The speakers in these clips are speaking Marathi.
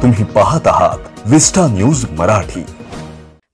तुम्ही पाहत आहात विस्टा न्यूज मराठी।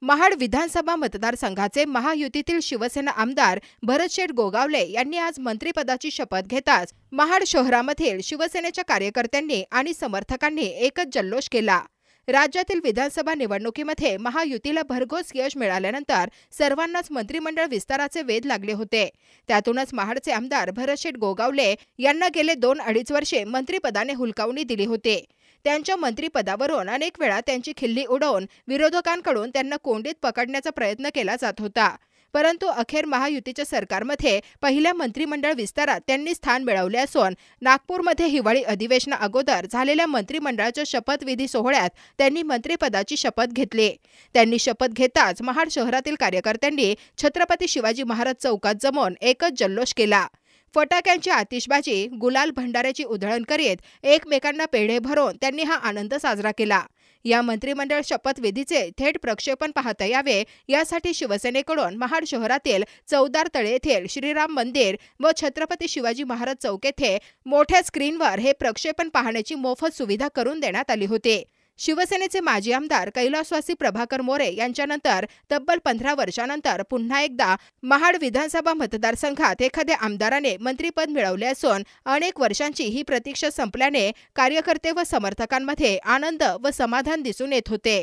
महाड विधानसभा मतदारसंघाचे महायुतीतील शिवसेना आमदार भरतशेठ गोगावले यांनी आज मंत्रिपदाची शपथ घेताच महाड शहरामधील शिवसेनेच्या कार्यकर्त्यांनी आणि समर्थकांनी एकच जल्लोष केला। राज्यातील विधानसभा निवडणुकीमध्ये महायुतीला भरघोस यश मिळाल्यानंतर सर्वांनाच मंत्रिमंडळ विस्ताराचे वेध लागले होते। त्यातूनच महाडचे आमदार भरतशेठ गोगावले यांना गेले 2-2.5 वर्षे मंत्रिपदाने हुलकावणी दिली होती। त्यांच्या मंत्रिपदावरून अनेक वेळा त्यांची खिल्ली उडवून विरोधकांकडून त्यांना कोंडीत पकडण्याचा प्रयत्न केला जात होता, परंतु अखेर महायुतीच्या सरकारमध्ये पहिल्या मंत्रिमंडळ विस्तारात त्यांनी स्थान मिळवले असून नागपूरमध्ये हिवाळी अधिवेशना अगोदर झालेल्या मंत्रिमंडळाच्या शपथविधी सोहळ्यात त्यांनी मंत्रिपदाची शपथ घेतली। त्यांनी शपथ घेताच महाड शहरातील कार्यकर्त्यांनी छत्रपती शिवाजी महाराज चौकात जमून एकच जल्लोष केला। फटाक्यांची आतिषबाजी, गुलाल भंडाऱ्याची उधळण करीत एकमेकांना पेढे भरून त्यांनी हा आनंद साजरा केला। या मंत्रिमंडळ शपथविधीचे थेट प्रक्षेपण पाहता यावे यासाठी शिवसेनेकडून महाड शहरातील चौदार तळे येथील श्रीराम मंदिर व छत्रपती शिवाजी महाराज चौक येथे मोठ्या स्क्रीनवर हे प्रक्षेपण पाहण्याची मोफत सुविधा करून देण्यात आली होती। शिवसेनेचे माजी आमदार कैलासवासी प्रभाकर मोरे यांच्यानंतर तब्बल 15 वर्षांनंतर पुन्हा एकदा महाड विधानसभा मतदारसंघात एखाद्या आमदाराने मंत्रिपद मिळवले असून अनेक वर्षांची ही प्रतीक्षा संपल्याने कार्यकर्ते व समर्थकांमध्ये आनंद व समाधान दिसून येत होते।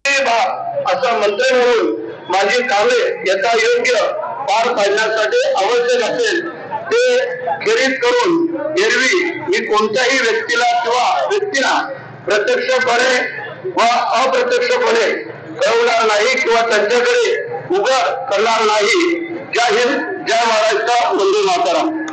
असं मंत्री म्हणून माझी कामे यथायोग्य पार पाडण्यासाठी आवश्यक असेल ते खेरीज करून एरवी मी कोणत्याही व्यक्तीला किंवा व्यक्तीला प्रत्यक्षपणे व अप्रत्यक्षपणे कळवणार नाही किंवा त्यांच्याकडे उघड करणार नाही। जय हिंद, जय महाराष्ट्र, वंदे मातरम।